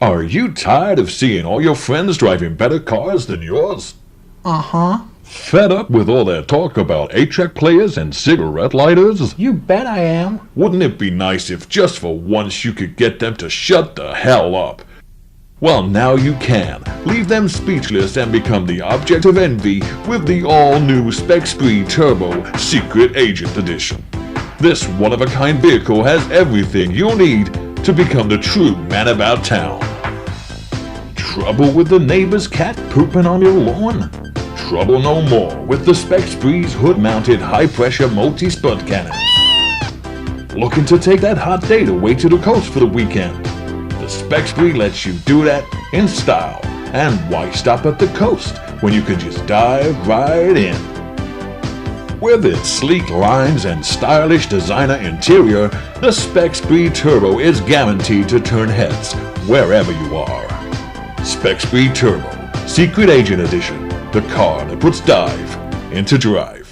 Are you tired of seeing all your friends driving better cars than yours? Uh-huh. Fed up with all that talk about 8-track players and cigarette lighters? You bet I am. Wouldn't it be nice if just for once you could get them to shut the hell up? Well, now you can. Leave them speechless and become the object of envy with the all-new Spec-Spree Turbo Secret Agent Edition. This one-of-a-kind vehicle has everything you'll need to become the true man about town. Trouble with the neighbor's cat pooping on your lawn? Trouble no more with the Spec-Spree's hood-mounted high-pressure multi-spud cannon. Looking to take that hot date away to the coast for the weekend? The Spec-Spree lets you do that in style. And why stop at the coast when you could just dive right in? With its sleek lines and stylish designer interior, the Spec-Spree Turbo is guaranteed to turn heads wherever you are. Spec-Spree Turbo Secret Agent Edition, the car that puts dive into drive.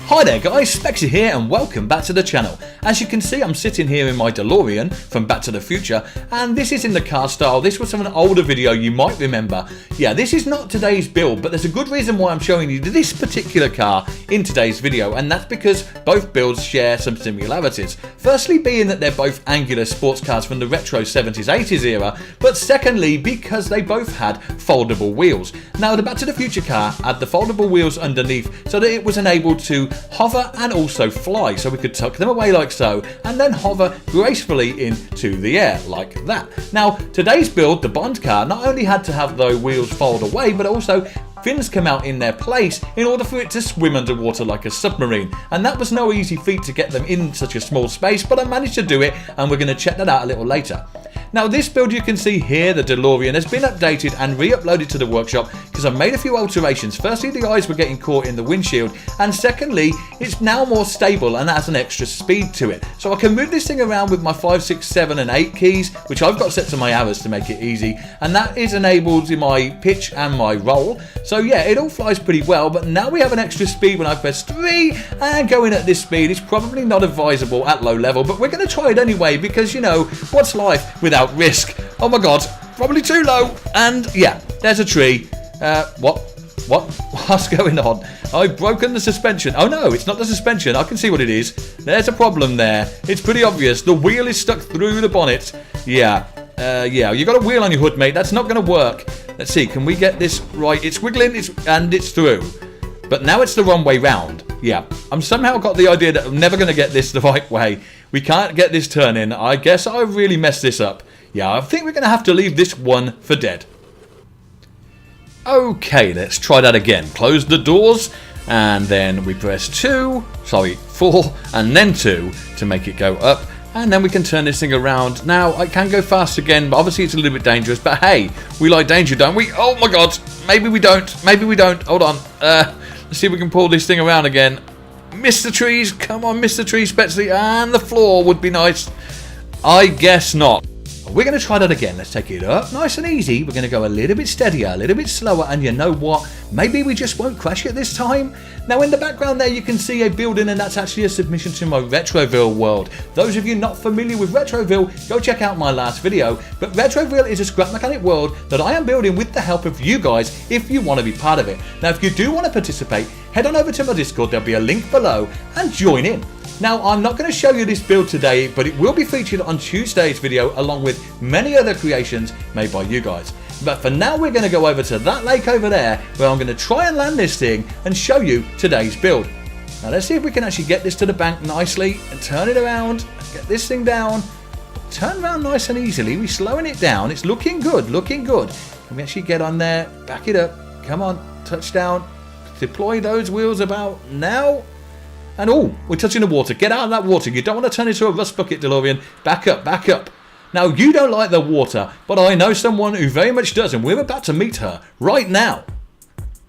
Hi there guys, Spexy here and welcome back to the channel. As you can see, I'm sitting here in my DeLorean from Back to the Future, and this is in the car style. This was from an older video you might remember. Yeah, this is not today's build, but there's a good reason why I'm showing you this particular car in today's video, and that's because both builds share some similarities. Firstly being that they're both angular sports cars from the retro 70s, 80s era, but secondly because they both had foldable wheels. Now the Back to the Future car had the foldable wheels underneath so that it was enabled to hover and also fly, so we could tuck them away like so and then hover gracefully into the air like that. Now today's build, the Bond car, not only had to have the wheels fold away but also fins come out in their place in order for it to swim underwater like a submarine, and that was no easy feat to get them in such a small space, but I managed to do it and we're going to check that out a little later. Now this build you can see here, the DeLorean, has been updated and re-uploaded to the workshop because I've made a few alterations. Firstly, the eyes were getting caught in the windshield, and secondly, it's now more stable and has an extra speed to it. So I can move this thing around with my 5, 6, 7 and 8 keys, which I've got set to my arrows to make it easy, and that is enabled in my pitch and my roll. So yeah, it all flies pretty well, but now we have an extra speed when I press 3, and going at this speed is probably not advisable at low level, but we're going to try it anyway because, you know, what's life without risk? Oh my god, probably too low. And yeah, there's a tree. What's going on? I've broken the suspension. Oh no, it's not the suspension. I can see what it is. There's a problem there. It's pretty obvious. The wheel is stuck through the bonnet. Yeah, you got a wheel on your hood, mate. That's not going to work. Let's see, can we get this right? It's wiggling, and it's through. But now it's the wrong way round. Yeah, I'm somehow got the idea that I'm never going to get this the right way. We can't get this turning. I guess I really messed this up. Yeah, I think we're going to have to leave this one for dead. Okay, let's try that again. Close the doors, and then we press 4, and then 2 to make it go up. And then we can turn this thing around. Now, I can go fast again, but obviously it's a little bit dangerous. But hey, we like danger, don't we? Oh my god, maybe we don't. Maybe we don't. Hold on. Let's see if we can pull this thing around again. Miss the trees. Come on, miss the trees, Betsy. And the floor would be nice. I guess not. We're going to try that again. Let's take it up nice and easy. We're going to go a little bit steadier, a little bit slower, and you know what? Maybe we just won't crash it this time. Now in the background there you can see a building, and that's actually a submission to my Retroville world. Those of you not familiar with Retroville, go check out my last video. But Retroville is a scrap mechanic world that I am building with the help of you guys if you want to be part of it. Now if you do want to participate, head on over to my Discord, there'll be a link below, and join in. Now, I'm not going to show you this build today, but it will be featured on Tuesday's video along with many other creations made by you guys. But for now, we're going to go over to that lake over there where I'm going to try and land this thing and show you today's build. Now, let's see if we can actually get this to the bank nicely and turn it around, get this thing down, turn around nice and easily. We're slowing it down. It's looking good, looking good. Can we actually get on there, back it up, come on, touchdown, deploy those wheels about now. And oh, we're touching the water. Get out of that water. You don't want to turn into a rust bucket, DeLorean. Back up, back up. Now, you don't like the water, but I know someone who very much does, and we're about to meet her right now.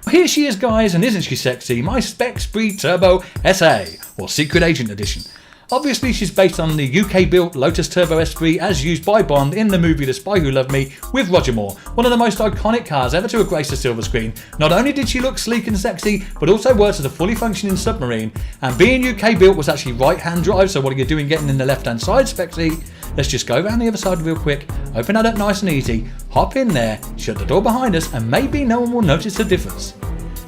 Here she is, guys, and isn't she sexy? My Spec-Spree Turbo SA, or Secret Agent Edition. Obviously she's based on the UK built Lotus Turbo Esprit as used by Bond in the movie The Spy Who Loved Me with Roger Moore, one of the most iconic cars ever to have graced a silver screen. Not only did she look sleek and sexy, but also works as a fully functioning submarine, and being UK built was actually right hand drive, so what are you doing getting in the left hand side, Spexy? Let's just go around the other side real quick, open that up nice and easy, hop in there, shut the door behind us, and maybe no one will notice the difference.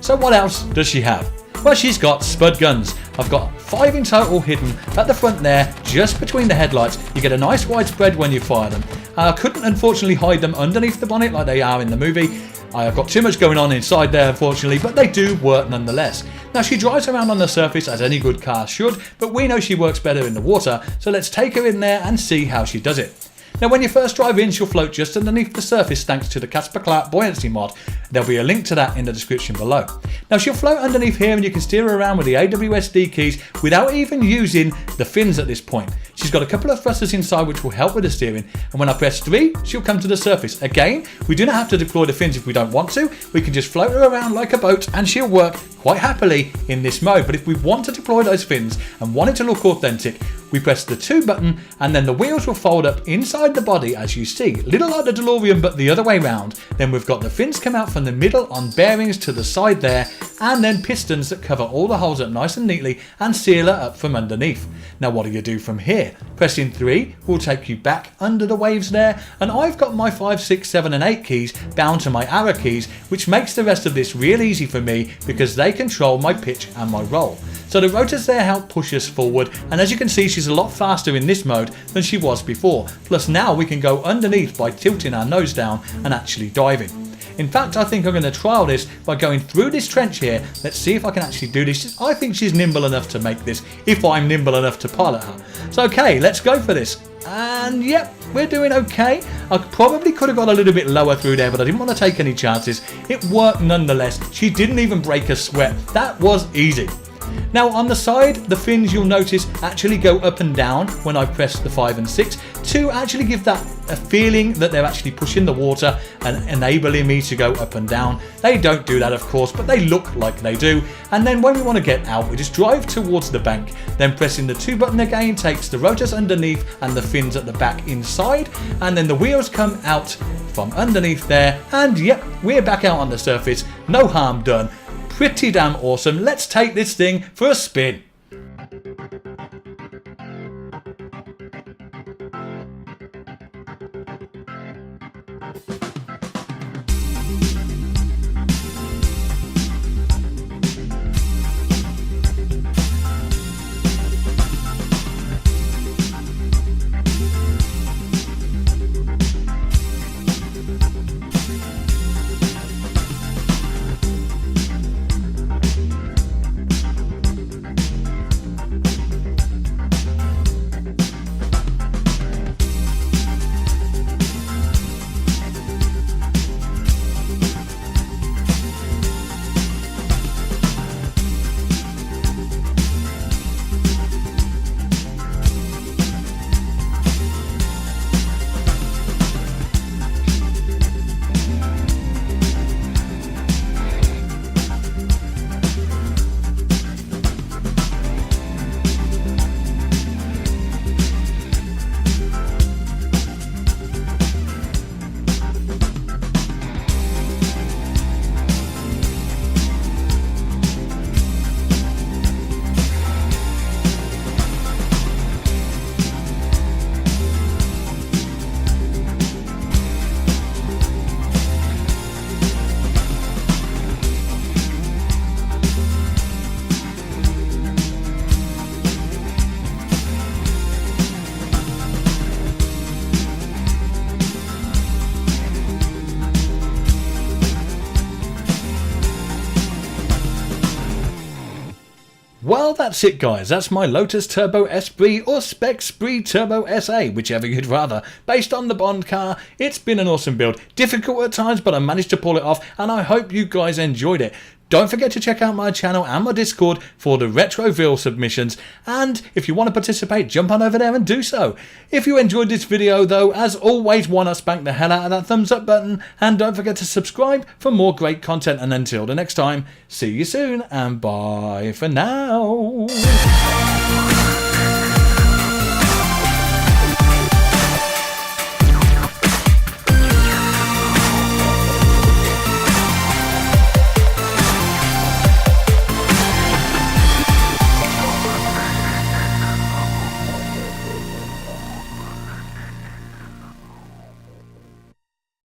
So what else does she have? Well, she's got spud guns. I've got 5 in total hidden at the front there, just between the headlights. You get a nice wide spread when you fire them. I couldn't unfortunately hide them underneath the bonnet like they are in the movie. I've got too much going on inside there unfortunately, but they do work nonetheless. Now she drives around on the surface as any good car should, but we know she works better in the water, so let's take her in there and see how she does it. Now when you first drive in, she'll float just underneath the surface thanks to the CasperClarke Buoyancy mod. There'll be a link to that in the description below. Now she'll float underneath here and you can steer her around with the AWSD keys without even using the fins at this point. She's got a couple of thrusters inside which will help with the steering, and when I press 3 she'll come to the surface. Again, we do not have to deploy the fins if we don't want to, we can just float her around like a boat and she'll work quite happily in this mode. But if we want to deploy those fins and want it to look authentic, we press the 2 button and then the wheels will fold up inside the body as you see, little like the DeLorean but the other way round. Then we've got the fins come out from the middle on bearings to the side there, and then pistons that cover all the holes up nice and neatly and seal her up from underneath. Now what do you do from here? Pressing 3 will take you back under the waves there, and I've got my 5, 6, 7 and 8 keys bound to my arrow keys, which makes the rest of this real easy for me because they control my pitch and my roll. So the rotors there help push us forward, and as you can see she's a lot faster in this mode than she was before. Plus now we can go underneath by tilting our nose down and actually diving. In fact, I think I'm going to trial this by going through this trench here. Let's see if I can actually do this. I think she's nimble enough to make this, if I'm nimble enough to pilot her. So okay, let's go for this. And yep, we're doing okay. I probably could have got a little bit lower through there, but I didn't want to take any chances. It worked nonetheless. She didn't even break a sweat. That was easy. Now on the side, the fins you'll notice actually go up and down when I press the 5 and 6 to actually give that a feeling that they're actually pushing the water and enabling me to go up and down. They don't do that of course, but they look like they do. And then when we want to get out, we just drive towards the bank. Then pressing the 2 button again takes the rotors underneath and the fins at the back inside, and then the wheels come out from underneath there, and yep, we're back out on the surface. No harm done. Pretty damn awesome. Let's take this thing for a spin. Well, that's it guys, that's my Lotus Turbo Esprit or Spec-Spree Turbo SA, whichever you'd rather. Based on the Bond car, it's been an awesome build. Difficult at times, but I managed to pull it off, and I hope you guys enjoyed it. Don't forget to check out my channel and my Discord for the Retroville submissions, and if you want to participate, jump on over there and do so. If you enjoyed this video though, as always, why not spank the hell out of that thumbs up button, and don't forget to subscribe for more great content, and until the next time, see you soon, and bye for now.